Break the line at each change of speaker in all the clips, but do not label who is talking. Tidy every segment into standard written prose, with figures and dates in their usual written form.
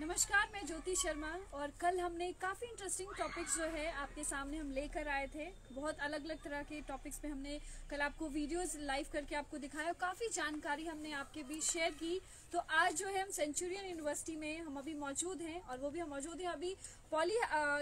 नमस्कार, मैं ज्योति शर्मा और कल हमने काफ़ी इंटरेस्टिंग टॉपिक्स जो है आपके सामने हम लेकर आए थे। बहुत अलग अलग तरह के टॉपिक्स पे हमने कल आपको वीडियोस लाइव करके आपको दिखाया और काफ़ी जानकारी हमने आपके बीच शेयर की। तो आज जो है हम सेंचुरियन यूनिवर्सिटी में हम अभी मौजूद हैं और वो भी हम मौजूद हैं अभी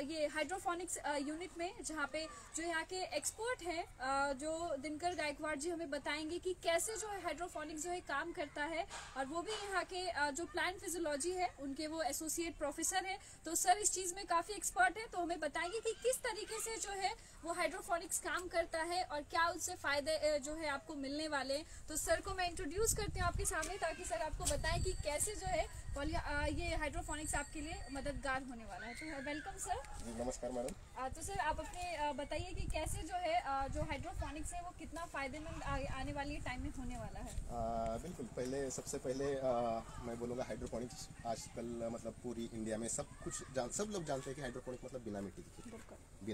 ये हाइड्रोफोनिक्स यूनिट में, जहाँ पे जो यहाँ के एक्सपर्ट हैं जो दिनकर गायकवाड़ जी हमें बताएंगे कि कैसे जो है हाइड्रोफोनिक्स जो है काम करता है। और वो भी यहाँ के जो प्लांट फिजियोलॉजी है उनके वो एसोसिएट प्रोफेसर हैं। तो सर इस चीज़ में काफ़ी एक्सपर्ट है, तो हमें बताएंगे कि किस तरीके से जो है वो हाइड्रोफोनिक्स काम करता है और क्या उससे फ़ायदे जो है आपको मिलने वाले हैं। तो सर को मैं इंट्रोड्यूस करती हूँ आपके सामने, ताकि सर आपको बताएं कि कैसे जो है ये हाइड्रोफोनिक्स आपके लिए मददगार होने वाला है। तो वेलकम सर।
नमस्कार मैडम।
तो सर आप अपने बताइए कि कैसे जो है जो हाइड्रोफोनिक्स है वो कितना फ़ायदेमंद आने वाली टाइम में होने वाला है।
बिल्कुल, सबसे पहले मैं बोलूँगा हाइड्रोपोनिक्स आजकल मतलब पूरी इंडिया में सब लोग जानते हैं कि हाइड्रोपोनिक मतलब बिना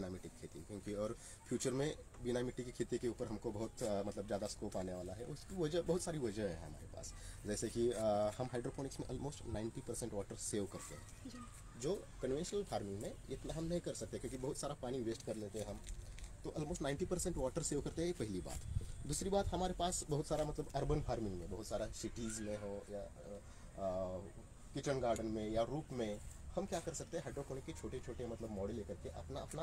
मिट्टी की खेती, क्योंकि और फ्यूचर में बिना मिट्टी की खेती के ऊपर हमको बहुत मतलब ज़्यादा स्कोप आने वाला है। उसकी वजह बहुत सारी वजह है हमारे पास, जैसे कि हम हाइड्रोपोनिक्स में ऑलमोस्ट 90% वाटर सेव करते हैं, जो कन्वेंशनल फार्मिंग में इतना हम नहीं कर सकते, क्योंकि बहुत सारा पानी वेस्ट कर लेते हैं हम। तो ऑलमोस्ट 90% वाटर सेव करते हैं, ये पहली बात। दूसरी बात, हमारे पास बहुत सारा मतलब अर्बन फार्मिंग में बहुत सारा सिटीज़ में हो या किचन गार्डन में या रूप में हम क्या कर सकते हैं, हाइड्रोपोनिक के छोटे छोटे मतलब मॉडल लेकर के अपना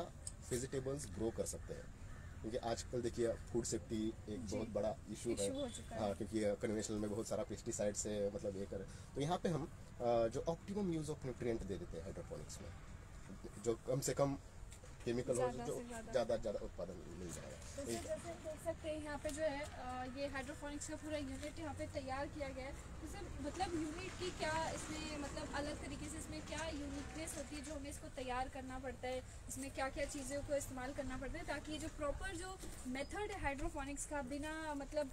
वेजिटेबल्स ग्रो कर सकते हैं। क्योंकि आजकल देखिए फूड सेफ्टी एक बहुत बड़ा इशू है। हाँ, क्योंकि कन्वेंशनल में बहुत सारा पेस्टिसाइड से मतलब ये कर, तो यहाँ पे हम जो ऑप्टिमम यूज़ ऑफ न्यूट्रिएंट दे देते हैं हाइड्रोपोनिक्स में, जो कम से कम केमिकल हो, जो ज़्यादा उत्पादन मिल जाएगा।
तो जैसे हम देख सकते हैं यहाँ पे जो है ये हाइड्रोफोनिक्स का पूरा यूनिट यहाँ पे तैयार किया गया है। तो सर मतलब यूनिट की क्या इसमें मतलब अलग तरीके से इसमें क्या यूनिकनेस होती है जो हमें इसको तैयार करना पड़ता है, इसमें क्या क्या चीज़ों को इस्तेमाल करना पड़ता है, ताकि ये जो प्रॉपर जो मेथड है हाइड्रोफोनिक्स का बिना मतलब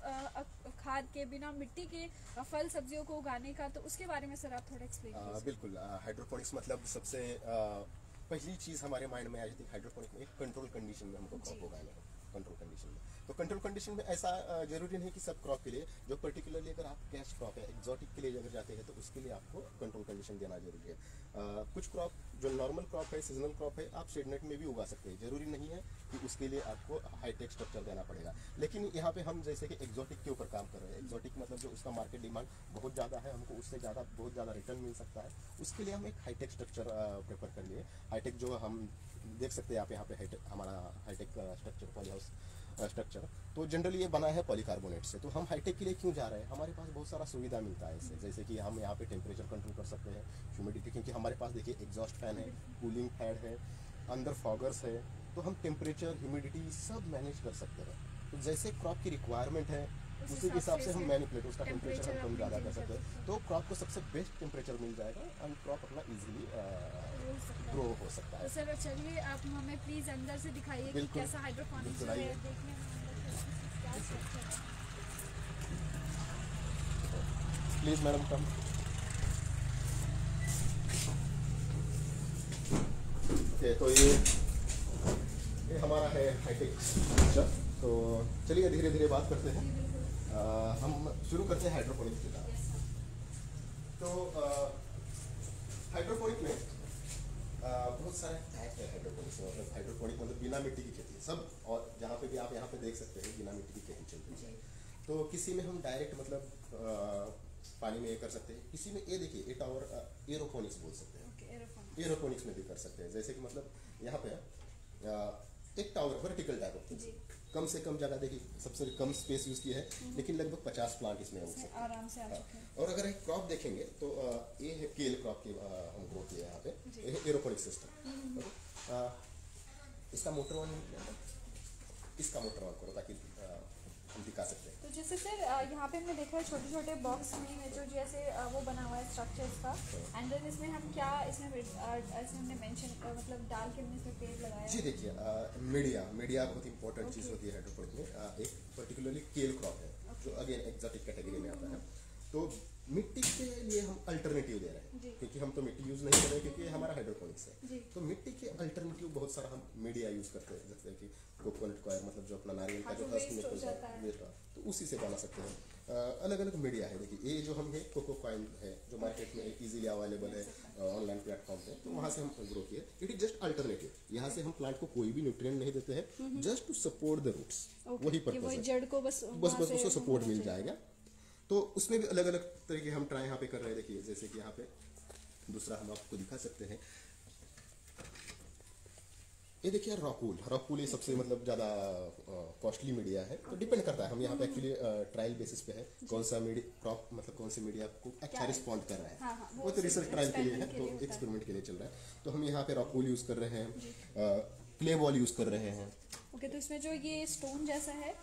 खाद के, बिना मिट्टी के फल सब्जियों को उगाने का, तो उसके बारे में सर आप थोड़ा एक्सप्लेन कीजिए।
बिल्कुल, हाइड्रोपोनिक्स मतलब सबसे पहली चीज़ हमारे माइंड में आई थी, हाइड्रोपोनिक में एक कंट्रोल कंडीशन में हमको क्रॉप उगाना है। कंट्रोल कंडीशन में, तो कंट्रोल कंडीशन में ऐसा जरूरी नहीं कि सब क्रॉप के लिए, जो पर्टिकुलरली अगर आप कैश क्रॉप है, एक्जॉटिक के लिए अगर जाते हैं, तो उसके लिए आपको कंट्रोल कंडीशन देना जरूरी है। कुछ क्रॉप जो नॉर्मल क्रॉप है, सीजनल क्रॉप है, आप शेड नेट में भी उगा सकते हैं। जरूरी नहीं है कि उसके लिए आपको हाईटेक स्ट्रक्चर देना पड़ेगा। लेकिन यहाँ पे हम जैसे कि एक्जॉटिक के ऊपर काम कर रहे हैं, एक्जॉटिक मतलब जो उसका मार्केट डिमांड बहुत ज़्यादा है, हमको उससे बहुत ज़्यादा रिटर्न मिल सकता है, उसके लिए हम एक हाईटेक स्ट्रक्चर प्रेफर कर लिए। हाईटेक जो हम देख सकते हैं आप यहाँ पे हमारा hi-tech structure, poly house structure, तो जनरली ये बना है पॉलीकार्बोनेट से। तो हम हाईटेक के लिए क्यों जा रहे हैं, हमारे पास बहुत सारा सुविधा मिलता है इससे, जैसे कि हम यहाँ पे टेम्परेचर कंट्रोल कर सकते हैं, ह्यूमिडिटी, क्योंकि हमारे पास देखिए एग्जॉस्ट फैन है, कूलिंग फैन है, अंदर फॉगर्स है, तो हम टेम्परेचर, ह्यूमिडिटी सब मैनेज कर सकते हैं। तो जैसे क्रॉप की रिक्वायरमेंट है उसी के हिसाब से हम मैनिपुलेट उसका टेम्परेचर हम कम ज़्यादा कर सकते हैं, तो क्रॉप को सबसे बेस्ट टेम्परेचर मिल जाएगा और क्रॉप अपना इजीली ग्रो हो सकता है।
तो सर चलिए आप हमें प्लीज़ अंदर से दिखाइए कि कैसा हाइड्रोपोनिक्स है, देखने में
प्लीज़ मैडम कम। ओके, तो ये हमारा है हाईटेक स्ट्रक्चर। तो चलिए धीरे धीरे बात करते हैं। हम शुरू करते हैं हाइड्रोपोनिक्स के साथ। तो हाइड्रोपोनिक में बहुत सारे टाइप है। हाइड्रोपोनिक्स मतलब हाइड्रोपोनिक मतलब बिना मिट्टी की खेती सब, और जहाँ पे भी आप यहाँ पे देख सकते हैं बिना मिट्टी की खेती चल रही है। तो किसी में हम डायरेक्ट मतलब पानी में ये कर सकते हैं, किसी में ये देखिए एक और एरोपोनिक्स बोल सकते हैं। एरोपोनिक्स में भी कर सकते हैं, जैसे कि मतलब यहाँ पे एक टावर वर्टिकल टाइप ऑफ, कम से कम जगह देखिए, सबसे कम स्पेस यूज की है, लेकिन लगभग 50 प्लांट इसमें हो सकते हैं
आराम से।
और अगर एक क्रॉप देखेंगे तो ये है केल क्रॉप की हम ग्रो किए यहाँ पे, ये है एरोपोनिक सिस्टम। इसका मोटर ऑन करो ताकि हम दिखा सकते हैं।
तो जैसे सर यहाँ पे हमने देखा है छोटे छोटे बॉक्स में जो जैसे वो बना हुआ है स्ट्रक्चर्स का, एंड देन इसमें हम क्या इसमें हमने मेंशन मतलब डाल के हमने इसमें पेड़ लगाया।
जी देखिए, मीडिया बहुत इंपॉर्टेंट चीज़ होती है हाइड्रोपोनिक में। एक पर्टिकुलरली केल क्रॉप है जो अगेन एक्सोटिक कैटेगरी में आता है। तो मिट्टी के लिए हम अल्टरनेटिव दे रहे हैं, क्योंकि हम तो मिट्टी यूज़ नहीं कर रहे, क्योंकि हमारा हाइड्रोपोनिक्स है। तो मिट्टी के अल्टरनेटिव बहुत सारा हम मीडिया यूज़ करते हैं, जैसे कि कोकोनट कॉयर मतलब जो अपना नारियल का जो हस्क निकलता है, तो उसी से बना सकते हैं। अलग अलग मीडिया है। देखिए ये जो हम है कोको कॉइन है जो मार्केट में इजीली अवेलेबल है ऑनलाइन प्लेटफॉर्म पे, तो वहाँ से हम ग्रो किए। It is just alternative. यहाँ से हम प्लांट को कोई भी न्यूट्रिएंट नहीं देते हैं, just to support the roots. वही पर्पस है,
जड़ को बस
उसको सपोर्ट मिल जाएगा। तो उसमें भी अलग अलग तरीके हम ट्राई यहाँ पे कर रहे हैं। देखिए जैसे कि यहाँ पे दूसरा हम आपको दिखा सकते हैं, ये देखिए रॉकवूल ये सबसे मतलब ज़्यादा कॉस्टली मीडिया है। तो डिपेंड करता है, हम यहाँ पे एक्चुअली ट्रायल बेसिस पे है कौन सा मीडिया क्रॉप मतलब कौन सी मीडिया आपको अच्छा रिस्पॉन्ड कर रहा है।
हाँ,
वो तो रिसर्च ट्रायल के लिए है, तो एक्सपेरिमेंट के लिए चल रहा है। तो हम यहाँ पे रॉकवूल यूज़ कर रहे हैं, क्ले बॉल यूज़ कर रहे हैं।
ओके, तो इसमें जो ये स्टोन जैसा है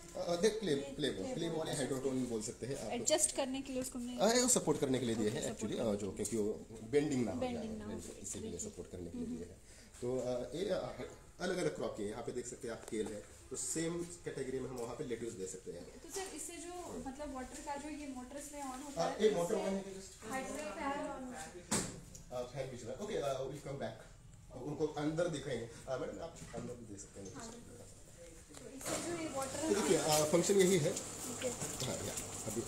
देख क्ले बॉल या हाइड्रोटोन बोल सकते हैं आप,
एडजस्ट करने के लिए उसको हमने
वो सपोर्ट करने के लिए दिए हैं एक्चुअली, जो क्योंकि वो बेंडिंग ना हो जाए इसीलिए सपोर्ट करने के लिए दिए हैं। तो ये अलग अलग क्रॉप के यहाँ पे देख सकते हैं आप, केल है तो सेम कैटेगरी में हम वहाँ पे लेट्यूस दे सकते हैं।
तो सर इससे जो मतलब वाटर का जो ये मोटर से ऑन होता है,
ये मोटर ऑन है जस्ट
हाइड्रोलिक
फैन पिछला। ओके विल कम बैक, उनको अंदर दिखाएंगे मैडम, आप अंदर भी दे सकते हैं।
तो इससे जो ये वाटर
तो देखिए फंक्शन यही है। हाँ अभी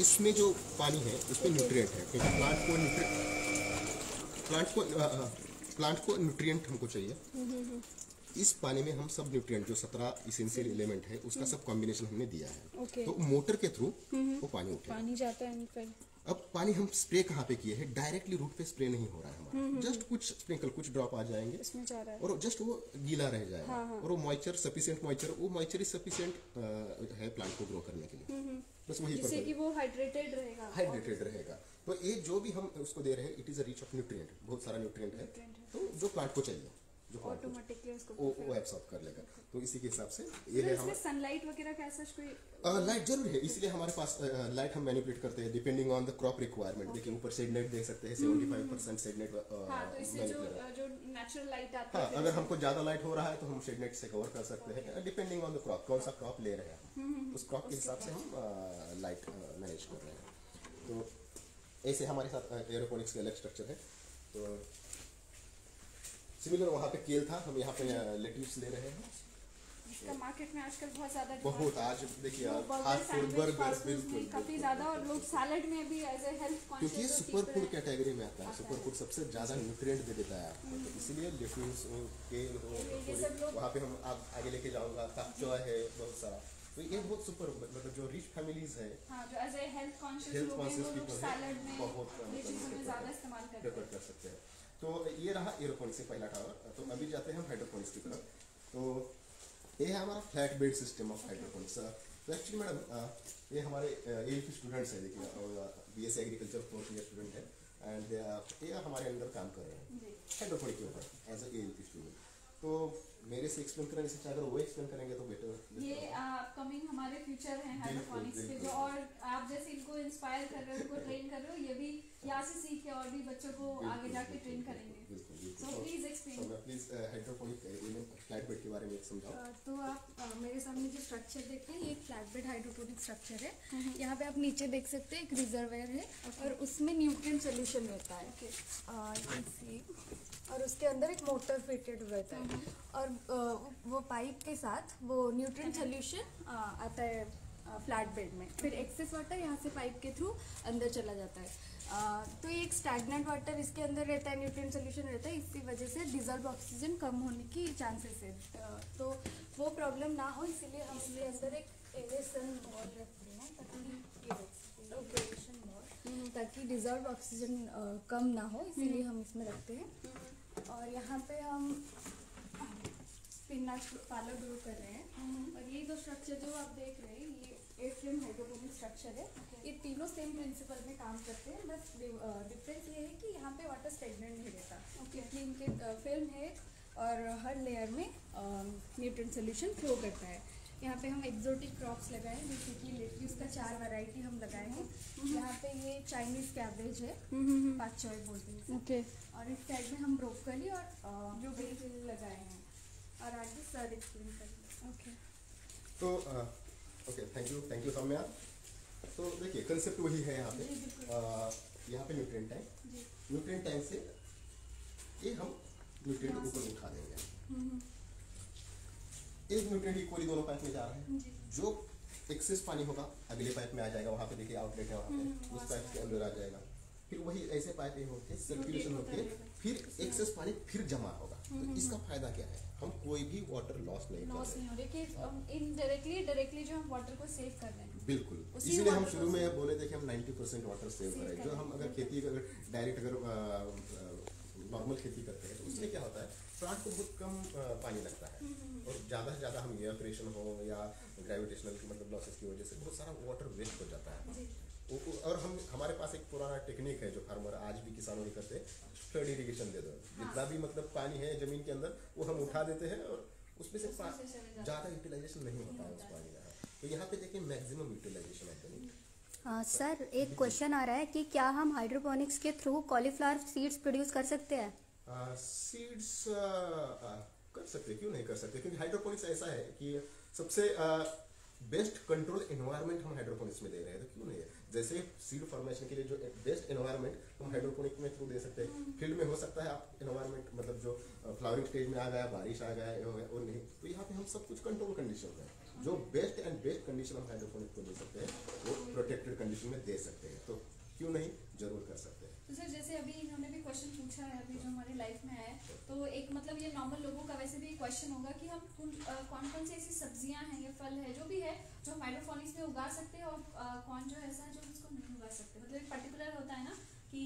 इसमें जो पानी है उसमें न्यूट्रिएंट है, क्योंकि प्लांट को न्यूट्रिएंट हमको चाहिए। इस पानी में हम सब न्यूट्रिएंट जो 17 इसेंशियल एलिमेंट है उसका सब कॉम्बिनेशन हमने दिया है। तो मोटर के थ्रू वो पानी उठेगा,
पानी जाता है फिर।
अब पानी हम स्प्रे कहाँ पे किए हैं, डायरेक्टली रूट पे स्प्रे नहीं हो रहा है हमारा, जस्ट कुछ स्प्रिंकल कुछ ड्रॉप आ जाएंगे
इसमें जा रहा है
और जस्ट वो गीला रह जाएगा। और वो moisture sufficient moisture is sufficient है प्लांट को ग्रो करने के लिए। बस वही
जिससे कि वो हाइड्रेटेड रहेगा।
तो ये जो भी हम उसको दे रहे हैं it is a rich of nutrient, बहुत सारा न्यूट्रिएंट है, तो जो प्लांट को चाहिए जो
ऑटोमेटिकली उसको
वो एब्सॉर्ब कर लेगा। तो इसी के हिसाब से ये है
इसमें सनलाइट वगैरह का ऐसा कोई
लाइट जरूर है, इसलिए हमारे पास लाइट हम मैनिपुलेट करते हैं depending on the crop requirement. देखिए ऊपर शेड नेट दे सकते हैं 75% शेड नेट।
हाँ, तो इससे जो नेचुरल लाइट आता है,
अगर हमको ज्यादा लाइट हो रहा है तो हम शेड नेट से कवर कर सकते हैं, डिपेंडिंग ऑन द क्रॉप, कौन सा क्रॉप ले रहे हैं उस क्रॉप के हिसाब से हम लाइट मैनेज कर रहे हैं। तो ऐसे हमारे साथ एरोपोनिक्स का अलग स्ट्रक्चर है। तो सिमिलर वहाँ पे केल था, हम यहाँ पे लेट्यूस ले रहे हैं।
इसका मार्केट में आजकल बहुत ज्यादा
बहुत आज देखिए फास्ट फूड बर्गर बिल्कुल
काफी ज्यादा, और लोग सैलेड में भी एज ए हेल्थ कॉन्शियस,
क्योंकि ये सुपर फूड कैटेगरी में आता है। सुपर फूड सबसे ज्यादा न्यूट्रिएंट दे देता है आपको, तो इसीलिए लेट्यूस केल वहाँ पे हम आप आगे लेके जाऊंगा, ताकचो है बहुत सारा। तो ये बहुत सुपर मतलब जो रिच फैमिलीज है,
जो एज ए हेल्थ कॉन्शियस लोग सैलेड में
बहुत
ये चीजों में ज्यादा इस्तेमाल करते
कर सकते हैं। तो ये रहा एरोपोनिक्स से पहला टावर। तो अभी जाते हैं हम हाइड्रोपोनिक्स की तरफ। तो ये है हमारा flat bed system of hydroponics. तो एक्चुअली मैडम ये हमारे ALP स्टूडेंट्स है, देखिए BSc agriculture 4th year student है, एंड ये हमारे अंदर काम कर रहे हैं हाइड्रोपोनिक के ऊपर एज ए ALP स्टूडेंट। तो मेरे से एक्सप्लेन करने से अगर वो एक्सप्लेन करेंगे तो बेटर।
ये अपकमिंग हमारे फ्यूचर हैं हाइड्रोपोनिक्स के, जो और आप जैसे इनको इंस्पायर कर रहे हो, उनको ट्रेन कर रहे हो, ये भी यहाँ से सीख के और भी बच्चों को आगे जाके ट्रेन करेंगे। So please explain,
please hydroponic flat bed के बारे में समझाओ।
तो आप मेरे सामने जो स्ट्रक्चर देखते हैं ये एक फ्लैट बेड हाइड्रोपोनिक स्ट्रक्चर है। यहाँ पे आप नीचे देख सकते हैं एक रिजर्वायर है और उसमें न्यूट्रिएंट सोल्यूशन रहता है। you can see, और उसके अंदर एक मोटर फिटेड रहता है और वो पाइप के साथ वो न्यूट्रिएंट सोल्यूशन आता है फ्लैट बेड में। फिर एक्सेस वाटर यहाँ से पाइप के थ्रू अंदर चला जाता है। तो ये एक स्टैग्नेंट वाटर इसके अंदर रहता है, न्यूट्रिएंट सोल्यूशन रहता है, इसी वजह से डिजॉल्व ऑक्सीजन कम होने की चांसेस है। तो वो प्रॉब्लम ना हो इसीलिए हम इसके अंदर एक एरेशन वॉल रखते हैं ताकि डिजॉल्व ऑक्सीजन कम ना हो, इसीलिए हम इसमें रखते हैं। और यहाँ पे हम स्पिनाच पालक ग्रो कर रहे हैं। और ये दो स्ट्रक्चर जो आप देख रहे हैं ये A-frame हाइड्रोपोनिक स्ट्रक्चर है। ये तीनों सेम प्रिंसिपल में काम करते हैं, बस डिफरेंस ये है कि यहाँ पे वाटर स्टेगनेंट नहीं रहता, क्योंकि इनके फिल्म है और हर लेयर में न्यूट्रिएंट सोल्यूशन फ्लो करता है। यहाँ पे हम एक्जोटिक क्रॉप्स लगाए हैं, जैसे कि लेट्यूस का 4 वैरायटी हम लगाए हैं। यहाँ पे ये चाइनीज कैबेज है, पाक चॉय बोलते हैं। और इस साइड में हम ब्रोकली और जो बेसिल लगाए हैं। और आगे सर एक्सप्लेन करेंगे।
तो ओके, थैंक यू सौम्या। तो देखिए कंसेप्ट वही है यहाँ पे। यहाँ पे न्यूट्रिएंट टैंक, न्यूट्रिएंट टैंक से ये हम न्यूट्रिएंट ऊपर उठा देंगे। एक न्यूट्रिएंट इक्वली दोनों पाइप में जा रहा है। जो एक्सेस पानी होगा अगले पाइप में आ जाएगा, वहाँ पे देखिए आउटलेट है वहाँ पे, उस पाइप के अंदर आ जाएगा, फिर वही ऐसे पाइप होके सर्कुलेशन होके फिर एक्सेस पानी फिर जमा होगा। तो इसका फायदा क्या है, हम कोई भी वाटर लॉस नहीं कर
लॉस
रहे।
नहीं हो रही कि इनडायरेक्टली डायरेक्टली जो हम वाटर को सेव कर रहे हैं।
बिल्कुल,
उसी
इसीलिए हम
water
शुरू
को
में बोले थे कि हम 90% वाटर सेव
Save
करें। जो
करें।
हम अगर खेती अगर डायरेक्ट अगर नॉर्मल खेती करते हैं तो उसमें क्या होता है, प्लांट को बहुत कम पानी लगता है और ज़्यादा से ज़्यादा हम एयरक्रेशन हो या ग्रेविटेशनल की मतलब लॉसेस की वजह से बहुत सारा वाटर वेस्ट हो जाता है।
जी।
और हम हमारे पास एक पुराना टेक्निक है जो फार्मर आज भी किसानों ने करते हैं, फ्लड इरिगेशन दे दो, जितना भी मतलब पानी है जमीन के अंदर वो हम उठा देते हैं और उसमें से
उसमें से चले जाते हैं।
ज़्यादा यूटिलाइजेशन नहीं होता है उस पानी का। तो यहाँ पे देखिए maximum utilisation of the
sir एक क्वेश्चन आ रहा है कि क्या हम हाइड्रोपोनिक्स के थ्रू कॉलीफ्लावर सीड्स प्रोड्यूस कर सकते हैं?
सीड्स कर सकते हैं, क्यों नहीं कर सकते, क्योंकि हाइड्रोपोनिक्स ऐसा है कि सबसे बेस्ट कंट्रोल एनवायरनमेंट हम हाइड्रोपोनिक्स में दे रहे हैं, तो क्यों नहीं है। जैसे सीड फॉर्मेशन के लिए जो बेस्ट एनवायरनमेंट हम हाइड्रोपोनिक में थ्रू दे सकते हैं। फील्ड में हो सकता है आप एनवायरनमेंट मतलब जो फ्लावरिंग स्टेज में आ गया, बारिश आ गया और नहीं, तो यहाँ पे हम सब कुछ कंट्रोल कंडीशन में जो बेस्ट एंड बेस्ट कंडीशन हम हाइड्रोपोनिक को दे सकते हैं वो प्रोटेक्टेड कंडीशन में दे सकते हैं, तो क्यों नहीं, जरूर कर सकते हैं।
तो सर जैसे अभी इन्होंने भी क्वेश्चन पूछा है अभी जो हमारी लाइफ में है, तो एक मतलब ये नॉर्मल लोगों का वैसे भी क्वेश्चन होगा कि हम कौन कौन सी ऐसी सब्जियां हैं या फल है जो भी है जो हम हाइड्रोपोनिक्स में उगा सकते हैं और कौन जो ऐसा है जो उसको नहीं उगा सकते। मतलब एक पर्टिकुलर होता है ना कि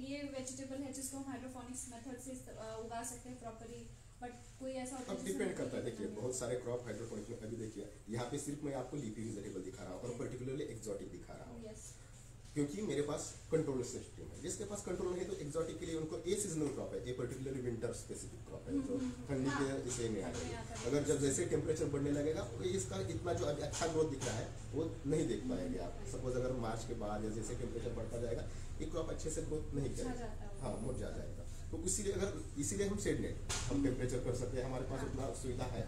ये वेजिटेबल है जिसको हम हाइड्रोपोनिक्स मेथड से उगा सकते हैं प्रॉपरली, बट कोई ऐसा होता है
अब डिपेंड करता है। देखिए बहुत सारे क्रॉप हाइड्रोपोनिक में अभी देखिए यहाँ पे सिर्फ मैं आपको लीफी वेजिटेबल दिखा रहा हूँ और पर्टिकुलरली एक्सोटिक दिखा रहा हूँ,
यस
क्योंकि मेरे पास कंट्रोल सिस्टम है। जिसके पास कंट्रोल नहीं है तो एक्सोटिक के लिए उनको ए सीजनल क्रॉप है, ए पर्टिकुलरली विंटर स्पेसिफिक क्रॉप है जो ठंडी के इसे में आएगा। अगर जब जैसे टेम्परेचर बढ़ने लगेगा तो इसका इतना जो अभी अच्छा ग्रोथ दिख रहा है वो नहीं देख पाएंगे आप। सपोज अगर मार्च के बाद या जैसे टेम्परेचर बढ़ता जाएगा ये क्रॉप अच्छे से ग्रोथ नहीं करेगा, हाँ मुरझा जाएगा। तो इसीलिए हम शेड नेट हम टेम्परेचर कर सकते हैं, हमारे पास उतना सुविधा है।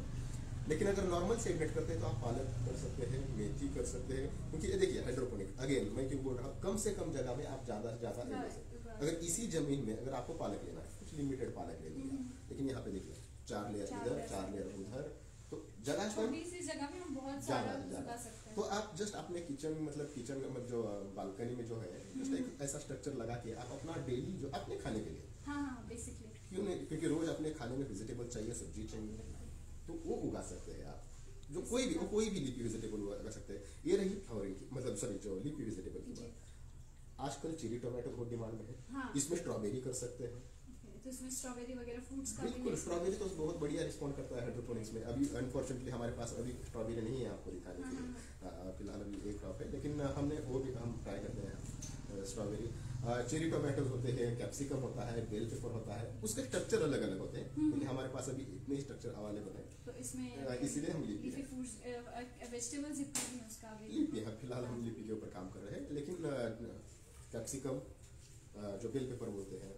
लेकिन अगर नॉर्मल शेड नेट करते हैं तो आप पालक कर सकते हैं, मेथी कर सकते हैं, क्योंकि ये देखिए हाइड्रोपोनिक अगेन मैं क्यों बोल रहा हूँ, कम से कम जगह में आप ज़्यादा से ज़्यादा ले सकते हैं। अगर इसी जमीन में अगर आपको पालक लेना है कुछ लिमिटेड पालक ले लिया, लेकिन यहाँ पे देखिए 4 लेयर इधर 4 लेयर उधर, तो जगह
छोटी सी जगह में हम बहुत सारा उगा सकते हैं।
तो आप जस्ट अपने किचन मतलब जो बालकनी में जो है जस्ट एक ऐसा स्ट्रक्चर लगा के आप अपना डेली जो अपने खाने के लिए,
हाँ बेसिकली
क्यों नहीं, क्योंकि रोज अपने खाने में वेजिटेबल चाहिए, सब्जी चाहिए, तो वो उगा सकते हैं आप। जो कोई भी लीफी वेजिटेबल उगा सकते हैं। ये रही फ्लावरिंग की मतलब सॉरी जो लीफी वेजिटेबल की बात। आजकल चेरी टोमेटो बहुत डिमांड में है,
हाँ।
इसमें स्ट्रॉबेरी कर सकते हैं।
तो इसमें स्ट्रॉबेरी वगैरह फ्रूट्स का
बिल्कुल, स्ट्रॉबेरी तो बहुत बढ़िया रिस्पॉन्ड करता है हाइड्रोपोनिक्स में। अभी अनफॉर्चुनेटली हमारे पास अभी स्ट्रॉबेरी नहीं है आपको दिखाने के लिए, फिलहाल अभी एक क्रॉप है, लेकिन हमने वो भी हम ट्राई करते हैं स्ट्रॉबेरी। चेरी टोमेटोज होते हैं, कैप्सिकम होता है, बेल पेपर होता है, उसके स्ट्रक्चर अलग अलग होते हैं, क्योंकि हमारे पास अभी इतने स्ट्रक्चर अवेलेबल है,
तो इसमें
इसीलिए हम लीफी
लीफी फूड्स वेजिटेबल्स जितने भी हैं उसका भी
लीफी है। फिलहाल हम लीफी के ऊपर काम कर रहे हैं, लेकिन कैप्सिकम जो बेल पेपर बोलते हैं,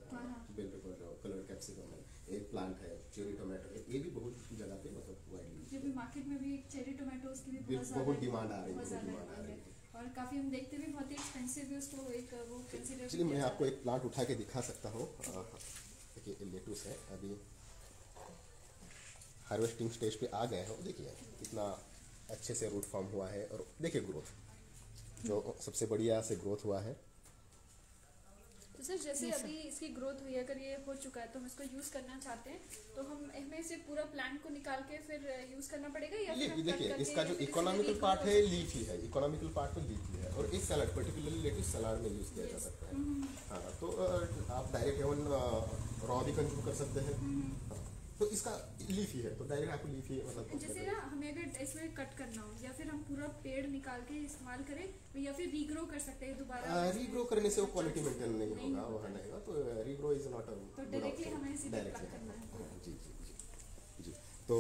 बेल पेपर जो कलर कैप्सिकम है, एक प्लांट है, चेरी टोमेटो है, ये भी बहुत जगह पे मतलब वाइडली
जो भी मार्केट में भी चेरी टोमेटोज की भी
बहुत डिमांड आ रही
बहुत
है,
ज़्यादा और काफ़ी हम देखते भी बहुत ही एक्सपेंसिव है उसको एक वो कंसीडर।
चलिए मैं आपको एक प्लांट उठा के दिखा सकता हूँ। देखिए लेटुस है, अभी हार्वेस्टिंग स्टेज पे आ गए हैं, देखिए कितना अच्छे से रूट फॉर्म हुआ है और देखिए ग्रोथ जो सबसे बढ़िया से ग्रोथ हुआ है।
तो सर जैसे अभी इसकी ग्रोथ हुई है, अगर ये हो चुका है तो हम इसको यूज़ करना चाहते हैं तो हम इसमें से पूरा प्लांट को निकाल के फिर यूज़ करना पड़ेगा या फिर हम
देखिए
कट
इसका जो
करके
इकोनॉमिकल पार्ट है लीफी है, इकोनॉमिकल पार्ट तो लीफी है और इस सलाद पर्टिकुलरली लेटुस सलाद में यूज़ किया जा सकता है। हाँ तो आप डायरेक्ट एवन रॉ भी कंज्यूम कर सकते हैं। तो इसका लीफी है तो डायरेक्ट आपको लीफी मतलब
जैसे ना हमें अगर इसमें कट करना हो या फिर हम पूरा पेड़ निकाल के इस्तेमाल करें या फिर रीग्रो कर सकते हैं दोबारा।
रीग्रो करने से वो क्वालिटी मेंटेन नहीं होगा, वो नहीं होगा, तो रीग्रो इज नॉट अ
तो डायरेक्टली हमें सीधे प्लग करना है।
जी जी जी जी। तो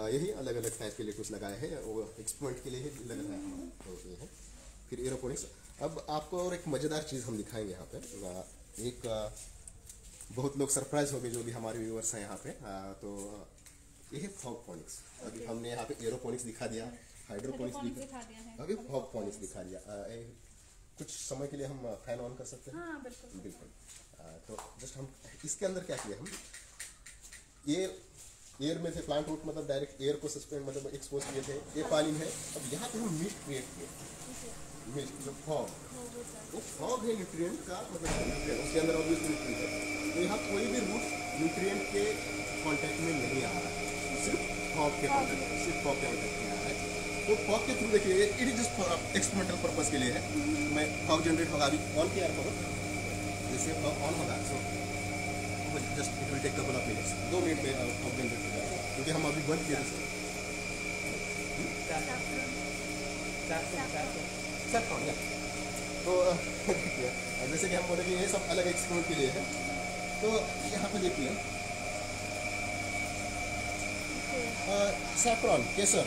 यही अलग अलग टाइप के लेटुस लगाए हैं, वो एक्सपोर्ट के लिए ही लगाया है। तो ये है फिर एरोपोनिक्स। अब आपको और एक मज़ेदार चीज़ हम दिखाएंगे यहाँ पे। एक बहुत लोग सरप्राइज हो गए जो भी हमारे व्यूअर्स हैं यहाँ पे। तो ये है फॉगपोनिक्स। अभी हमने यहाँ पे एरोपोनिक्स दिखा दिया, हाइड्रोपोनिक्स दिखा दिया, अभी फॉगपोनिक्स दिखा दिया। कुछ समय के लिए हम फैन ऑन कर सकते हैं।
हाँ बिल्कुल
बिल्कुल। तो जस्ट हम इसके अंदर क्या किया, हम ये एयर में थे, प्लांट रूट मतलब डायरेक्ट एयर को सस्पेंड मतलब एक्सपोज किए थे, ये पानी में है। अब यहाँ पे हम मिस्ट क्रिएट किए, मिस्ट जो फॉग, वो फॉग है न्यूट्रिएंट का मतलब nutrient, उसके अंदर ऑब्वियसली न्यूट्रिएंट है। तो यहाँ कोई भी रूट न्यूट्रिएंट के कांटेक्ट में नहीं आ रहा है, सिर्फ फॉग के कांटेक्ट में आ रहा है। तो फॉग के थ्रू देखिए, it is just experimental purpose के लिए है। मैं फॉग जनरेट होगा, अभी ऑन किया करो, जैसे फॉग ऑन होगा so just it will take couple of minutes, 2 minute में फॉग जनरेट हो जाएगा, क्योंकि हम अभी बंद किए थे। तो देखिए, जैसे कि हम बोले कि ये सब अलग एक्सपेरिमेंट के लिए है। तो यहाँ पे देखिए सैफरॉन, केसर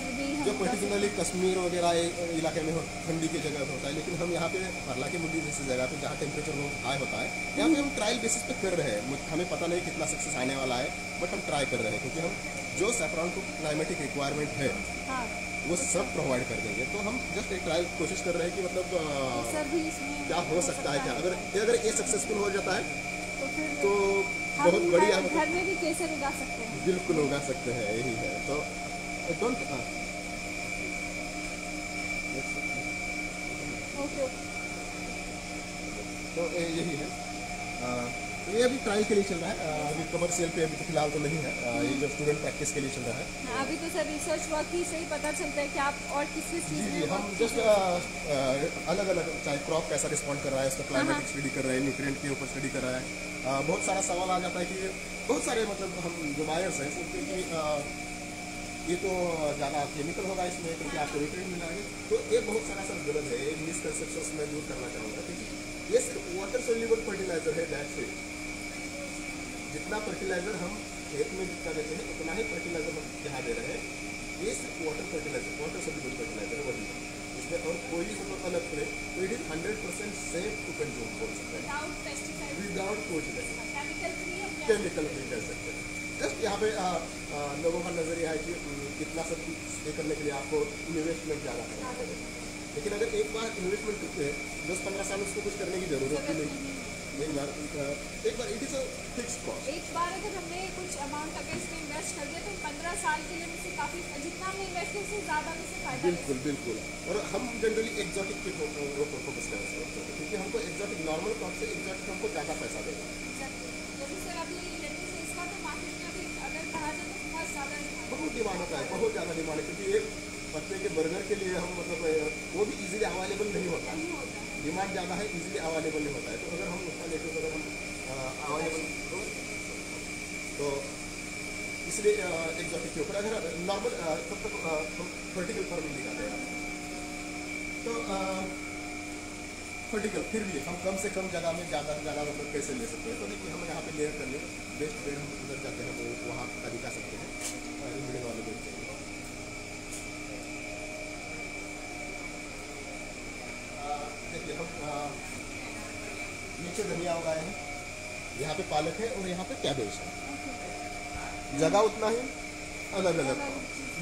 भी हम
जो पर्टिकुलरली कश्मीर वगैरह इलाके में ठंडी की जगह होता है, लेकिन हम यहाँ पे परला की मुंडी जैसी जगह पे जहाँ टेम्परेचर बहुत हाई होता है, यहाँ पे हम ट्रायल बेसिस पे कर रहे हैं। हमें पता नहीं कितना सक्सेस आने वाला है, बट हम ट्राई कर रहे हैं, क्योंकि हम जो सैफरॉन को क्लाइमेटिक रिक्वायरमेंट है वो सब प्रोवाइड कर देंगे। तो हम जस्ट एक ट्रायल कोशिश कर रहे हैं कि मतलब क्या हो सकता है, क्या अगर ये सक्सेसफुल हो जाता है तो बहुत बढ़िया,
घर में भी केसर उगा सकते हैं।
बिल्कुल उगा सकते हैं, यही है। तो डोंट तो यही है। ये अभी ट्रायल के लिए चल रहा है, अभी कमर्शियल पे अभी तो फिलहाल तो नहीं है, ये जो स्टूडेंट प्रैक्टिस के लिए चल रहा है।
अभी तो सर रिसर्च वर्क ही से ही पता चलता है कि आप और किस चीज़
जी,
में
हम जस्ट अलग अलग चाहे क्रॉप कैसा रिस्पॉन्ड कर रहा है, उसका क्लाइमेटिक स्टडी कर रहे हैं, न्यूट्रिएंट के ऊपर स्टडी कर रहा है। बहुत सारा सवाल आ जाता है कि बहुत सारे मतलब हम जो बायर्स हैं सोचते हैं कि ये तो ज़्यादा केमिकल होगा इसमें, क्योंकि आपको न्यूट्रिएंट मिलेंगे। तो ये बहुत सारा सर गलत है, एक मिसकंसेप्शन मैं दूर करना चाहूँगा, क्योंकि ये सिर्फ वाटर सोल्यूबल फर्टिलाइजर है, दैट्स इट। जितना फर्टिलाइजर हम खेत में जितना देते हैं उतना ही फर्टिलाइजर हम यहाँ दे रहे हैं। ये सिर्फ water fertiliser, water soluble fertiliser वही है, इसमें और कोई मतलब अलग नहीं। तो it is 100% safe to consume बोल सकते हैं, विदाउट कुछ केमिकल फ्री कर सकते हैं। जस्ट यहाँ पे लोगों का नजरिया है कि इतना सब कुछ ये करने के लिए आपको इन्वेस्टमेंट ज़्यादा करना पड़ेगा, लेकिन अगर एक बार इन्वेस्टमेंट करते हैं 10-15 साल उसको कुछ करने की जरूरत ही नहीं। एक बार it is a fixed cost.
एक बार अगर हमने कुछ अमाउंट अगर इसमें इन्वेस्ट कर दिया तो 15 साल के लिए मुझे काफ़ी, जितना हमने इन्वेस्ट किया उससे ज़्यादा मुझे फायदा।
बिल्कुल। और हम जनरली एग्जॉटिक पे फोकस करते हैं, क्योंकि हमको एग्जॉटिक नॉर्मल क्रॉप से एग्जॉटिक हमको ज़्यादा पैसा देगा।
जैसे सर अभी लेट्स से इसका तो मार्केट में अभी अगर कहा जाए तो बहुत ज़्यादा
बहुत डिमांड होता है, बहुत ज़्यादा डिमांड है, क्योंकि एक पत्ते के बर्गर के लिए हम मतलब वो भी इजीली अवेलेबल नहीं होता है, डिमांड ज़्यादा है, इजीली अवेलेबल नहीं होता है। तो अगर हम उसका लेते अगर हम अवेलेबल तो इसलिए एग्जॉटिक के ऊपर अगर नॉर्मल तब तक हम वर्टिकल फार्मिंग दिखाते हैं। तो वर्टिकल फिर भी हम कम से कम जगह में ज़्यादा से ज़्यादा मतलब कैसे ले सकते हैं। तो देखिए हम यहाँ पे लेयर कर ले, बेस्ट पेड़ हम उधर जाते हैं वो वहाँ का दिखा सकते हैं, मिडिल वाले बेस्ट चाहिए। देखिए हम नीचे धनिया उगाए हैं, यहाँ पे पालक है और यहाँ पे कैबेज है। जगह उतना ही, अलग अलग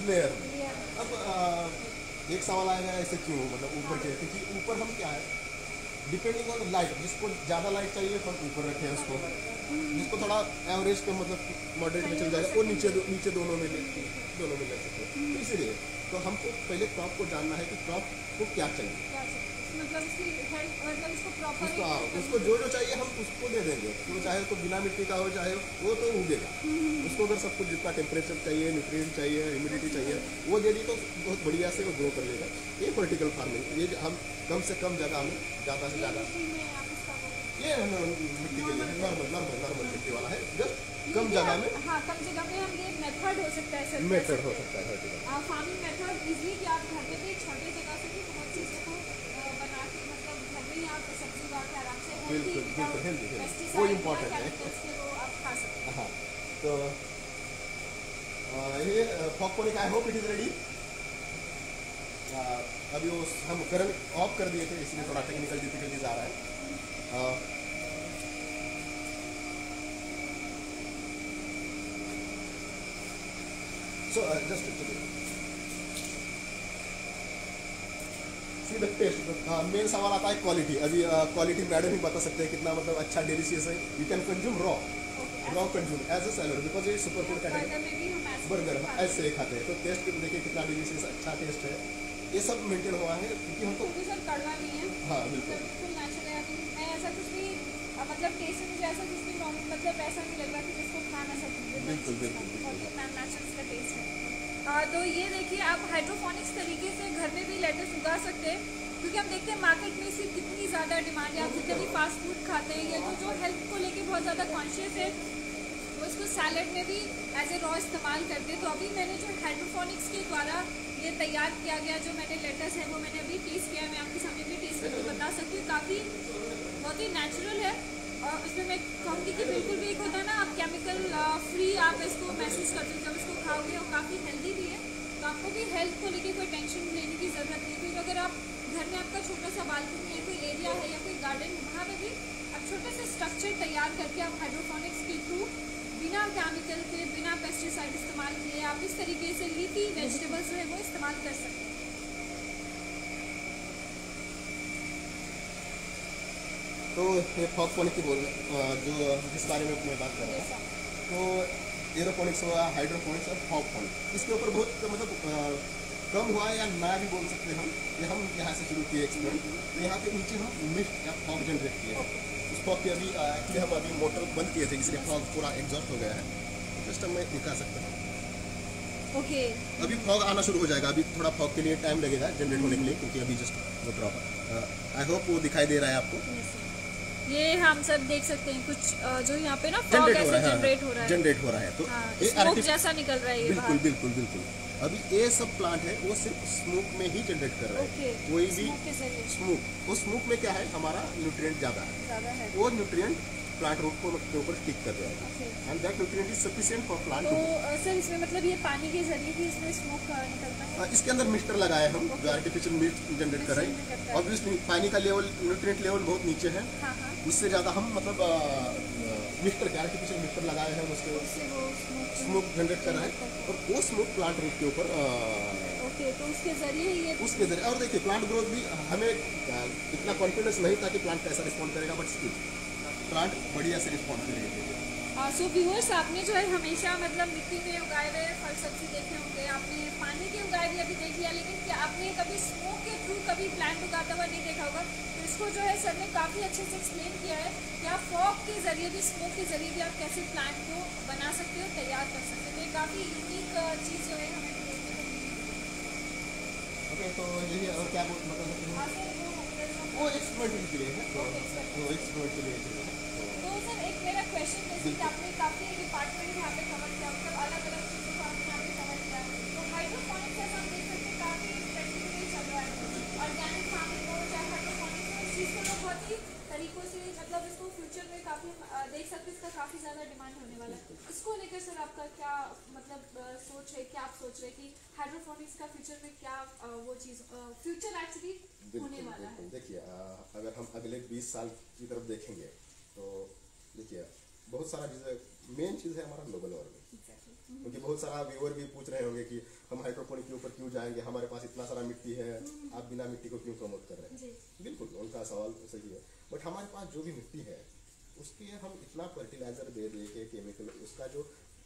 लेयर में। अब एक सवाल आएगा ऐसे क्यों, मतलब ऊपर के, क्योंकि ऊपर हम क्या है डिपेंडिंग ऑन लाइट, जिसको ज़्यादा लाइट चाहिए तो हम ऊपर रखें उसको, जिसको थोड़ा एवरेज पे मतलब मॉडरेट में चल जाएगा वो नीचे दोनों में ले सकते हैं। तो इसीलिए तो हमको पहले क्रॉप को जानना है कि क्रॉप को क्या चाहिए,
मतलब उसकी हेल्थ, मतलब उसको प्रॉपर
उसको जो चाहिए हम उसको दे देंगे। वो चाहे तो बिना मिट्टी का हो, चाहे वो तो उगेगा। उसको अगर सब कुछ जितना टेम्परेचर चाहिए, न्यूट्रिएंट चाहिए, ह्यूमिडिटी चाहिए वो दे दी तो बहुत बढ़िया से वो ग्रो कर लेगा। ये वर्टिकल फार्मिंग, ये हम कम से कम जगह में ज़्यादा से ज़्यादा, ये मिट्टी के लिए नॉर्मल मिट्टी वाला है, जस्ट कम जगह में।
हाँ, कम जगह में हम ये मेथड हो सकता है सर,
मेथड हो सकता है वर्टिकल
फार्मिंग मेथड इजली कि आप घर पे भी छोटे जगह से भी बहुत चीज़ों को बना के मतलब घर में ही आप सब्जी उगा के आराम से
हेल्दी वो इम्पोर्टेंट है,
वो आप खा सकते हैं।
हाँ, तो ये popcorn I hope it is ready. अभी वो हम करंट ऑफ कर दिए थे, इसलिए थोड़ा टेक्निकल डिफिकल्टीज आ रहा है। So just see the taste. Main सवाल आता है क्वालिटी। अभी क्वालिटी मैडम ही बता सकते हैं कितना मतलब अच्छा डिलीशियस है। You can consume raw, raw consume as a salad because ये सुपर फूड
बर्गर
कैटेगरी
में भी हम ऐसे
बर्गर
खाते हैं।
ऐसे खाते हैं तो टेस्ट देखिए कितना डिलीशियस अच्छा टेस्ट है। ये सब मेंटेन हुआ है क्योंकि हमको
क्योंकि सर कड़वा नहीं है,
हाँ
मतलब
बिल्कुल
बिल्कुल नेचुरल है। अभी मैं ऐसा कुछ भी मतलब टेस्ट में मुझे ऐसा कुछ भी नॉर्मल मतलब ऐसा नहीं लग रहा कि जिसको खा ना सकूँ।
बिल्कुल, बिल्कुल,
बहुत ही नेचुरल का टेस्ट है। तो ये देखिए आप हाइड्रोपोनिक्स तरीके से घर में भी लेटस उगा सकते हैं, क्योंकि हम देखते हैं मार्केट में इसकी कितनी ज़्यादा डिमांड है। आप जितने भी फास्ट फूड खाते हैं या जो हेल्थ को लेके बहुत ज़्यादा कॉन्शियस है वो इसको सैलेड में भी एज ए रॉ इस्तेमाल करते हैं। तो अभी मैंने जो हाइड्रोपोनिक्स के द्वारा ये तैयार किया गया जो मैंने लेटस है वो मैंने अभी टेस्ट किया है। मैं आपके सामने भी टेस्ट करके बता सकती हूँ, काफ़ी बहुत ही नेचुरल है। और उसमें मैं कहूँगी कि बिल्कुल भी एक होता है ना आप केमिकल फ्री आप इसको महसूस करते हो जब इसको खाओगे, और काफ़ी हेल्दी भी है। तो आपको भी हेल्थ को लेके कोई टेंशन लेने की ज़रूरत नहीं, क्योंकि अगर आप घर में आपका छोटा सा बालकनी है, कोई एरिया है या कोई गार्डन, वहाँ पे भी आप छोटे से स्ट्रक्चर तैयार करके आप हाइड्रोपोनिक्स के थ्रू बिना केमिकल के बिना पेस्टिसाइड इस्तेमाल किए आप इस तरीके से लीफी वेजिटेबल्स जो है वो इस्तेमाल कर सकते हैं।
तो ये फॉगपोनिक की बोल जो जिस बारे में मैं बात कर रहा था, तो एरोपोनिक्स हुआ, हाइड्रोपोनिक्स और फॉगपोनिक्स, इसके ऊपर बहुत मतलब कम हुआ या ना भी बोल सकते हैं हम। ये हम यहाँ से शुरू किए एक्सपेरिमेंट। तो यहाँ पे नीचे हम मिस्ट या फॉग जनरेट किए हैं। उस फॉग की अभी एक्चुअली हम अभी मोटर बंद किए थे, इसलिए फॉग पूरा एग्जॉस्ट हो गया है। सिस्टम में दिखा सकता हूँ।
ओके,
अभी फॉग आना शुरू हो जाएगा। अभी थोड़ा फॉग के लिए टाइम लगेगा जनरेट होने के लिए, क्योंकि अभी जस्ट वो ड्रॉप आई होप वो दिखाई दे रहा है आपको।
ये हम सब देख सकते हैं कुछ जो यहाँ पे ना फॉग ऐसे जनरेट हो रहा है,
जनरेट हो रहा है। तो
हाँ,
ये
स्मोक जैसा निकल रहा है ये
बिल्कुल
बाहर।
बिल्कुल बिल्कुल। अभी ये सब प्लांट है वो सिर्फ स्मोक में ही जनरेट कर रहा
ओके,
है। कोई भी
स्मोक के जरिए
स्मोक, उस स्मोक में क्या है हमारा न्यूट्रिएंट ज़्यादा है।
ज़्यादा है।
वो न्यूट्रिएंट प्लांट रूट को के ऊपर टिक कर जाएगा
okay.
And that nutrient is sufficient for plant
तो
टू।
सर इसमें मतलब ये पानी के जरिए ही इसमें स्मोक निकलता है।
इसके अंदर मिक्सर लगाए हम जो आर्टिफिशियल मिस्ट जनरेट कर रहे हैं। ऑब्वियसली पानी का लेवल, न्यूट्रिएंट लेवल बहुत नीचे है।
हाँ हाँ,
उससे ज़्यादा हम मतलब मिक्सर के आर्टिफिशियल मिक्सर लगाए हैं, उसके
उससे वो
स्मोक जनरेट कर रहा है और वो स्मोक प्लांट रूट के ऊपर
ओके, तो उसके जरिए ये
उसके जरिए। और देखिए प्लांट ग्रोथ भी हमें इतना कॉन्फिडेंस नहीं था कि प्लांट कैसा रिस्पॉन्ड करेगा, बट स्टिल प्लांट बढ़िया से रिस्पॉन्ड करेगा।
सो व्यूअर्स, आपने जो है हमेशा मतलब मिट्टी में उगाए हुए फल सब्जी देखे होंगे, आपने पानी के उगाए हुए अभी देख लिया, लेकिन क्या आपने कभी स्मोक के थ्रू कभी प्लांट उगाता हुआ नहीं देखा होगा। तो इसको जो है सर ने काफ़ी अच्छे से एक्सप्लेन किया है कि आप फॉग के जरिए भी, स्मोक के जरिए भी आप कैसे प्लांट को बना सकते हो, तैयार कर सकते हो। तो ये काफ़ी यूनिक चीज़ जो है हमें देखने को मिली।
ओके, तो यही और क्या बता सकते हैं, वो एक्सपेरिमेंट के लिए है। तो वो एक्सपेरिमेंट के लिए है।
तो सर एक मेरा क्वेश्चन जैसे कि आपने काफ़ी डिपार्टमेंट यहाँ पे कवर किया, मतलब अलग अलग चीज़ों को आपने यहाँ पे कवर किया है। तो हाइड्रोपोनिक्स जैसा हम देख सकते हैं काफ़ी ट्रेंडिंग चल रहा है। ऑर्गेनिक फार्मिंग हो चाहे हाइड्रोपोनिक्स हो, इस चीज़ को लोग बहुत ही तरीकों से मतलब इसको फ्यूचर में काफ़ी देख सकते हैं, इसका काफ़ी ज़्यादा डिमांड होने वाला है। इसको लेकर सर आपका क्या मतलब सोच है, क्या आप सोच रहे हैं कि हाइड्रोपोनिक्स का फ्यूचर में क्या वो चीज़ फ्यूचर एक्चुअली होने वाला है।
देखिए अगर हम अगले 20 साल की तरफ देखेंगे तो देखिए बहुत सारा चीज़, मेन चीज़ है हमारा ग्लोबल वार्मिंग। क्योंकि बहुत सारा व्यूअर भी पूछ रहे होंगे कि हम हाइड्रोपोनिक के ऊपर क्यों जाएंगे, हमारे पास इतना सारा मिट्टी है, आप बिना मिट्टी को क्यों प्रमोट कर रहे हैं। बिल्कुल उनका सवाल सही है, बट हमारे पास जो भी मिट्टी है उसके हम इतना फर्टिलाइजर दे के केमिकल, उसका जो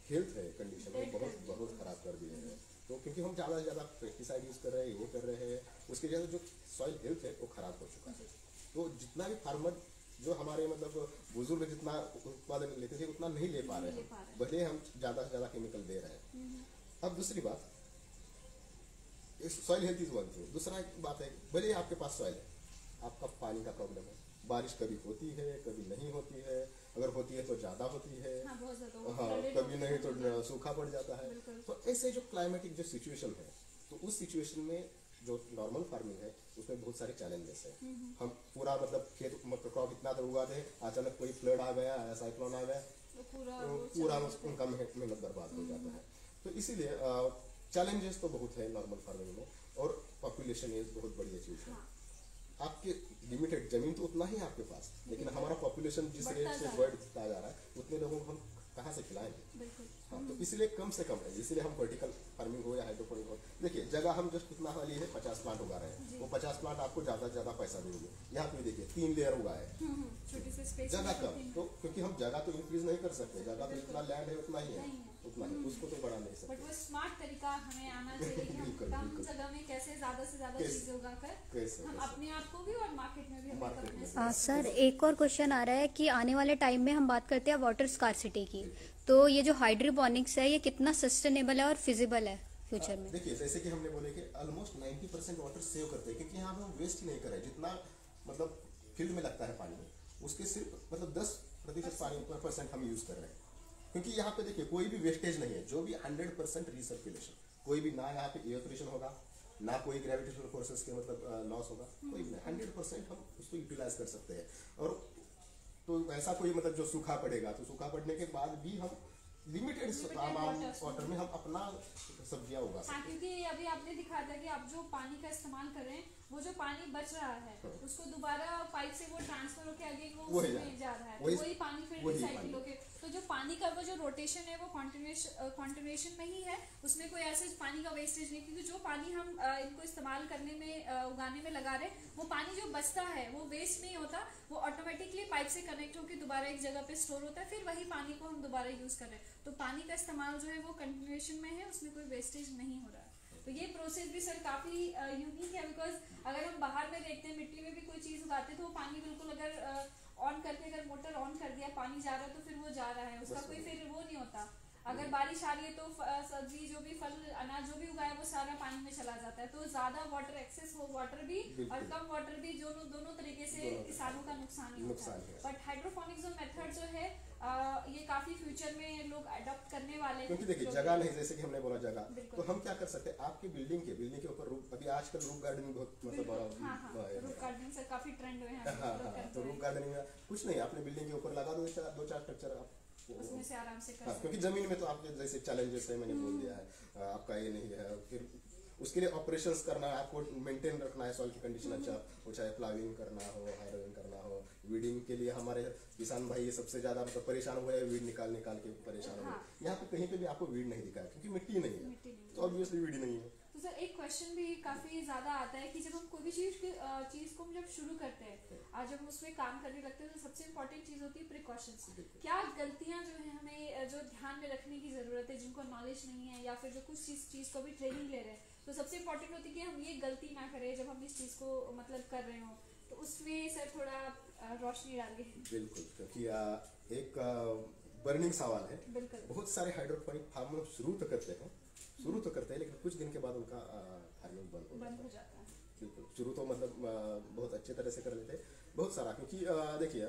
हेल्थ है कंडीशन है बहुत बहुत ख़राब कर दिए हैं। तो क्योंकि हम ज़्यादा से ज़्यादा पेस्टिसाइड यूज़ कर रहे हैं, ये कर रहे हैं, उसकी वजह से जो सॉइल हेल्थ है वो ख़राब हो चुका है। तो जितना भी फार्मर जो हमारे मतलब बुजुर्ग जितना उत्पादन लेते थे उतना नहीं ले पा रहे हैं, भले हम ज़्यादा से ज़्यादा केमिकल दे रहे हैं। अब दूसरी बात, soil health is one thing. दूसरा एक बात है, भले आपके पास सॉइल है, आपका पानी का प्रॉब्लम है, बारिश कभी होती है कभी नहीं होती है, अगर होती है तो ज़्यादा होती है, हाँ कभी नहीं तो सूखा पड़ जाता है। तो ऐसे जो क्लाइमेटिक जो सिचुएशन है, तो उस सिचुएशन में जो नॉर्मल फार्मिंग है उसमें बहुत सारे चैलेंजेस है। हम पूरा मतलब खेत क्रॉप इतना तो उगाते हैं, अचानक कोई फ्लड आ गया या साइक्लोन आ गया तो पूरा उनका मेहनत बर्बाद हो जाता है। तो इसीलिए चैलेंजेस तो बहुत है नॉर्मल फार्मिंग में, और पॉपुलेशन इज बहुत बड़ी चीज़ है। आपके लिमिटेड जमीन तो उतना ही है आपके पास, लेकिन हमारा पॉपुलेशन जिस रेट से बढ़ता जा रहा है उतने लोगों को हम कहाँ से खिलाएंगे। हाँ, तो इसलिए कम से कम है, इसलिए हम वर्टिकल फार्मिंग हो या हाइड्रोपोनिक हो, देखिए जगह हम जस्ट कितना वाली है 50 प्लांट उगा रहे हैं, वो 50 प्लांट आपको ज्यादा से ज्यादा पैसा देंगे। यहाँ पे देखिए 3 लेयर उगा है,
छोटी सी स्पेस
जगह कम, तो क्योंकि हम जगह तो इंक्रीज नहीं कर सकते, जगह तो जितना लैंड है उतना ही है, उतना ही, उसको तो बढ़ा नहीं
बट
सकते।
वो स्मार्ट तरीका हमें आना चाहिए कि हम
बिल्कुल,
कम
बिल्कुल।
जगह में कैसे ज्यादा से ज्यादा
कैसे-
चीजें उगाकर
कैसे-
हम
कैसे।
अपने आप को भी और मार्केट में भी हमें
मार्केट
अपने
में।
सर एक और क्वेश्चन आ रहा है कि आने वाले टाइम में हम बात करते हैं वाटर स्कार्सिटी की, तो ये जो हाइड्रोपोनिक्स है ये कितना सस्टेनेबल है और फिजिबल है फ्यूचर में?
देखिए जैसे कि हमने बोले कि ऑलमोस्ट 90% वाटर सेव करते हैं, क्योंकि यहाँ पे हम वेस्ट ही नहीं कर रहे, जितना मतलब फील्ड में लगता है पानी में उसके सिर्फ मतलब 10% पानी % हम यूज कर रहे हैं, क्योंकि यहाँ पे देखिए कोई भी वेस्टेज नहीं है, जो भी 100% रिसर्कुलेशन, कोई भी ना यहाँ पे इवेपोरेशन होगा, ना कोई ग्रेविटेशनल फोर्सेस के मतलब लॉस होगा, कोई भी नहीं, 100% हम उसको यूटिलाइज कर सकते हैं। और तो ऐसा कोई मतलब जो सूखा पड़ेगा तो सूखा पड़ने के बाद भी हम लिमिटेड अमाउंट वाटर में हम अपना सब्जियां उगा सकते
हाँ, क्योंकि अभी आपने दिखाया था कि आप जो पानी का इस्तेमाल कर रहे हैं, वो जो पानी बच रहा है उसको दोबारा पाइप से वो ट्रांसफर होके आगे वो
वही
उसमें जा रहा है,
वही-
वही पानी फिर
वही
रिसाइकिल
पानी।
होके, तो जो पानी का वो जो रोटेशन है वो कॉन्टिन्यूएशन में ही है, उसमें कोई ऐसे पानी का वेस्टेज नहीं, क्योंकि जो पानी हम इनको इस्तेमाल करने में उगाने में लगा रहे हैं, वो पानी जो बचता है वो वेस्ट नहीं होता, वो ऑटोमेटिकली पाइप से कनेक्ट होकर दोबारा एक जगह पे स्टोर होता है, फिर वही पानी को हम दोबारा यूज कर रहे हैं, तो पानी का इस्तेमाल जो है वो कंटिन्यूएशन में है, उसमें कोई वेस्टेज नहीं हो रहा है। तो ये प्रोसेस भी सर काफी यूनिक है, बिकॉज अगर हम बाहर में देखते हैं मिट्टी में भी कोई चीज उगाते हैं तो वो पानी बिल्कुल अगर ऑन करके अगर मोटर ऑन कर दिया, पानी जा रहा है तो फिर वो जा रहा है, उसका कोई फिर वो नहीं होता। अगर बारिश आ रही है तो सब्जी जो भी फल अनाज जो भी उगाया वो सारा पानी में चला जाता है, तो ज्यादा वाटर एक्सेस हो वाटर भी और कम वाटर भी दोनों तरीके से किसानों का नुकसान ही होता है। बट हाइड्रोपोनिक्स जो मेथड जो है ये काफी फ्यूचर में लोग अडॉप्ट करने वाले हैं,
क्योंकि देखिए जगह नहीं, जैसे कि हमने बोला जगह, तो हम क्या कर सकते हैं, आपकी बिल्डिंग के ऊपर रूफ, अभी आजकल रूफ गार्डनिंग बहुत मतलब
रूफ गार्डनिंग से काफी ट्रेंड हुए हैं,
हाँ हाँ, तो रूफ गार्डनिंग में कुछ नहीं, अपने बिल्डिंग के ऊपर लगा दो 2-4 स्ट्रक्चर आप,
उसमें से आराम से कर
हाँ, क्योंकि जमीन में तो आपके जैसे चैलेंजेस है, मैंने बोल दिया है, आपका ये नहीं है, फिर उसके लिए ऑपरेशंस करना है, आपको मेंटेन रखना है सॉइल की कंडीशन अच्छा, वो चाहे प्लाविंग करना हो, हायरिंग करना हो, वीडिंग के लिए हमारे किसान भाई ये सबसे ज्यादा मतलब परेशान हुए हैं, वीड निकाल के परेशान हुए। यहाँ पे कहीं पे भी आपको वीड नहीं दिखा है, क्योंकि मिट्टी नहीं है, तो ऑब्वियसली वीड नहीं है।
तो सर एक क्वेश्चन भी काफी ज्यादा आता है कि जब हम कोई भी चीज को हम जब शुरू करते हैं और जब हम उसमें काम करने लगते हैं तो सबसे इम्पोर्टेंट चीज होती है प्रिकॉशंस। क्या गलतियां जो है हमें जो ध्यान में रखने की जरूरत है, जिनको नॉलेज नहीं है या फिर जो कुछ चीज को भी ट्रेनिंग ले रहे हैं, तो सबसे इम्पोर्टेंट होती है कि हम ये गलती ना करें जब हम इस चीज को मतलब कर रहे हो, तो उसमें सर थोड़ा रोशनी डालिए।
बिल्कुल, क्योंकि एक बर्निंग सवाल है,
बिल्कुल
बहुत सारे हाइड्रोपोनिक फार्म लोग शुरू तो करते हैं लेकिन कुछ दिन के बाद उनका फार्मिंग बंद हो जाता है। बिल्कुल, शुरू तो मतलब बहुत अच्छे तरह से कर लेते हैं, बहुत सारा, क्योंकि देखिए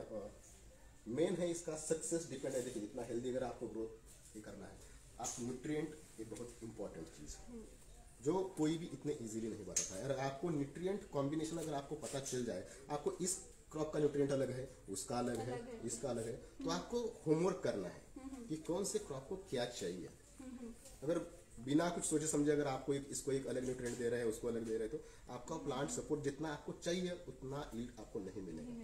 मेन है इसका सक्सेस डिपेंड है, देखिए इतना हेल्दी अगर आपको ग्रोथ करना है, आप न्यूट्रिएंट एक बहुत इंपॉर्टेंट चीज है जो कोई भी इतने इजीली नहीं बताता है। अगर आपको न्यूट्रिएंट कॉम्बिनेशन अगर आपको पता चल जाए, आपको इस क्रॉप का न्यूट्रिएंट अलग है, उसका अलग है, इसका अलग है, तो आपको होमवर्क करना है कि कौन से क्रॉप को क्या चाहिए। अगर बिना कुछ सोचे समझे अगर आपको इसको एक अलग न्यूट्रिएंट दे रहे हैं, उसको अलग दे रहे हैं, तो आपका प्लांट सपोर्ट जितना आपको चाहिए उतना यील्ड आपको नहीं मिलेगा।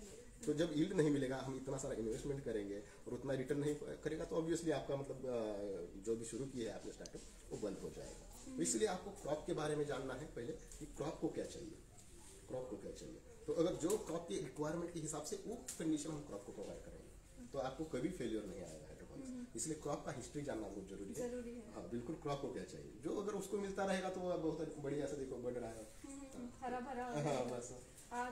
तो जब यील्ड नहीं मिलेगा, हम इतना सारा इन्वेस्टमेंट करेंगे और उतना रिटर्न नहीं करेगा, तो ऑब्वियसली आपका मतलब जो भी शुरू किया है आपने स्टार्टअप वो बंद हो जाएगा। तो इसलिए आपको क्रॉप के बारे में जानना है पहले कि क्रॉप को क्या चाहिए, तो अगर जो क्रॉप की रिक्वायरमेंट के हिसाब से वो कंडीशन हम क्रॉप को प्रोवाइड करेंगे, तो आपको कभी फेलियर नहीं आएगा हाइड्रोपोनिक्स। इसलिए क्रॉप का हिस्ट्री जानना बहुत जरूरी है। हाँ बिल्कुल, क्रॉप को क्या चाहिए, जो अगर उसको मिलता रहेगा तो बहुत बढ़िया से देखो बढ़ रहा है,
हरा भरा।
हाँ बस।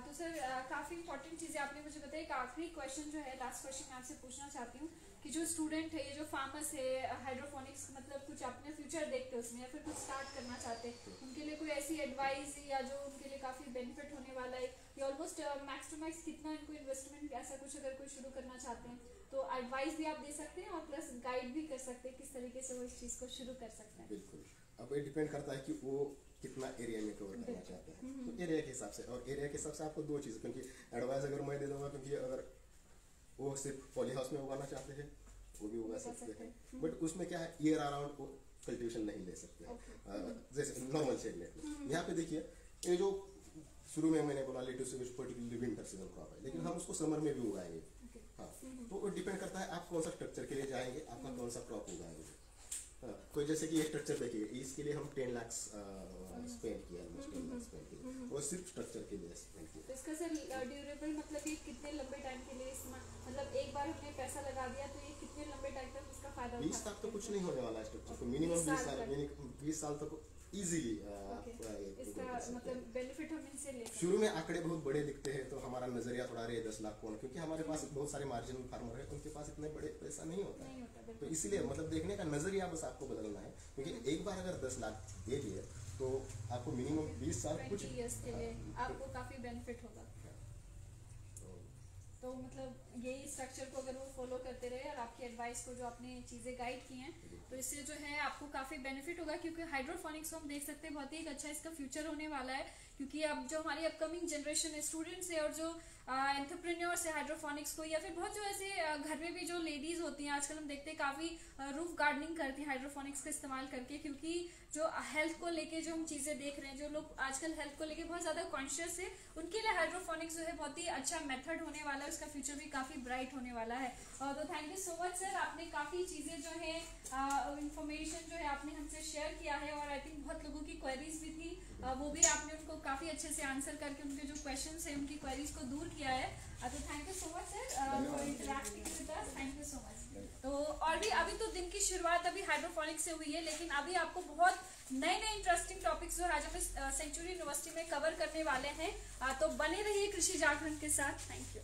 तो सर काफी इंपॉर्टेंट चीजें आपने मुझे बताई। एक आखिरी क्वेश्चन जो है, लास्ट क्वेश्चन मैं आपसे पूछना चाहती हूँ कि जो स्टूडेंट है, ये जो फार्मर्स है, हाइड्रोपोनिक्स मतलब कुछ अपने फ्यूचर देखते हैं उसमें या फिर कुछ स्टार्ट करना चाहते हैं, उनके लिए कोई ऐसी एडवाइस या जो उनके लिए काफी बेनिफिट होने वाला है, या ऑलमोस्ट मैक्स टू मैक्स कितना इनको इन्वेस्टमेंट ऐसा कुछ अगर कोई शुरू करना चाहते हैं तो एडवाइस भी आप दे सकते हैं और प्लस गाइड भी कर सकते हैं किस तरीके से वो इस चीज को शुरू कर सकते हैं।
बिल्कुल, अब ये डिपेंड करता है कि वो कितना एरिया में कवर करना चाहते हैं, तो एरिया के हिसाब से, और एरिया के हिसाब से आपको दो चीज़, क्योंकि एडवाइस अगर मैं दे दूंगा, क्योंकि अगर वो सिर्फ पॉली हाउस में उगाना चाहते हैं वो भी उगा सकते हैं, बट उसमें क्या है, ईयर अराउंड वो कल्टीवेशन नहीं ले सकते जैसे नॉर्मल शेड में। यहाँ पे देखिए, ये जो शुरू में मैंने बोला lettuce particularly winter season crop है, लेकिन हम उसको समर में भी उगाएंगे। हाँ, तो वो डिपेंड करता है आप कौन सा स्ट्रक्चर के लिए जाएंगे, आपका कौन सा क्रॉप उगाएंगे। कोई जैसे कि ये स्ट्रक्चर देखिए, इसके लिए हम 10 लाख स्पेंड किया, ऑलमोस्ट 10 लाख स्पेंड किया, वो सिर्फ स्ट्रक्चर के लिए स्पेंड किया।
तो इसका सर ड्यूरेबल मतलब ये कितने लंबे टाइम के लिए मतलब एक बार हमने पैसा लगा दिया तो ये कितने लंबे टाइम तक उसका फायदा
20 तक तो कुछ नहीं होने वाला स्ट्रक्चर को, मिनिमम 20 साल तक इजीली
इसका मतलब बेनिफिट हम इनसे ले सकते
शुरू में आंकड़े बहुत बड़े दिखते हैं तो हमारा नजरिया थोड़ा रहे 10 लाख कौन, क्योंकि हमारे पास बहुत सारे मार्जिनल फार्मर है, उनके पास इतने बड़े पैसा नहीं होता
नहीं
है,
होता
तो
बिल्कुल।
इसीलिए मतलब देखने का नजरिया बस आपको बदलना है, क्योंकि एक बार अगर 10 लाख दे दिए तो आपको मिनिमम 20 साल
20
कुछ
इयर्स के लिए आपको काफी बेनिफिट होगा। तो मतलब यही स्ट्रक्चर को अगर वो फॉलो करते रहे और आपकी एडवाइस को जो आपने चीज़ें गाइड की हैं तो इससे जो है आपको काफ़ी बेनिफिट होगा, क्योंकि हाइड्रोफोनिक्स को हम देख सकते हैं बहुत ही एक अच्छा इसका फ्यूचर होने वाला है, क्योंकि अब जो हमारी अपकमिंग जनरेशन है, स्टूडेंट्स है और जो एंटरप्रेन्योर्स है हाइड्रोफोनिक्स को, या फिर बहुत जो ऐसे घर में भी जो लेडीज होती हैं आजकल हम देखते हैं काफ़ी रूफ गार्डनिंग करती हैं हाइड्रोफोनिक्स का इस्तेमाल करके, क्योंकि जो हेल्थ को लेके जो हम चीज़ें देख रहे हैं, जो लोग आजकल हेल्थ को लेके बहुत ज़्यादा कॉन्शियस है, उनके लिए हाइड्रोफोनिक्स जो है बहुत ही अच्छा मेथड होने वाला है, उसका फ्यूचर भी काफ़ी ब्राइट होने वाला है। तो thank you so much sir, आपने काफ़ी चीज़ें जो है इंफॉर्मेशन जो है आपने हमसे शेयर किया है, और आई थिंक बहुत लोगों की क्वेरीज भी थी, वो भी आपने उनको काफ़ी अच्छे से आंसर करके उनके जो क्वेश्चंस है उनकी क्वेरीज को दूर किया है। तो thank you so much sir for interacting with us, thank you so much. तो और भी अभी तो दिन की शुरुआत अभी हाइड्रोफोनिक्स से हुई है, लेकिन अभी आपको बहुत नए नए इंटरेस्टिंग टॉपिक्स जो आज हम सेंचुरी यूनिवर्सिटी में कवर करने वाले हैं, तो बने रहिए कृषि जागरण के साथ। Thank you.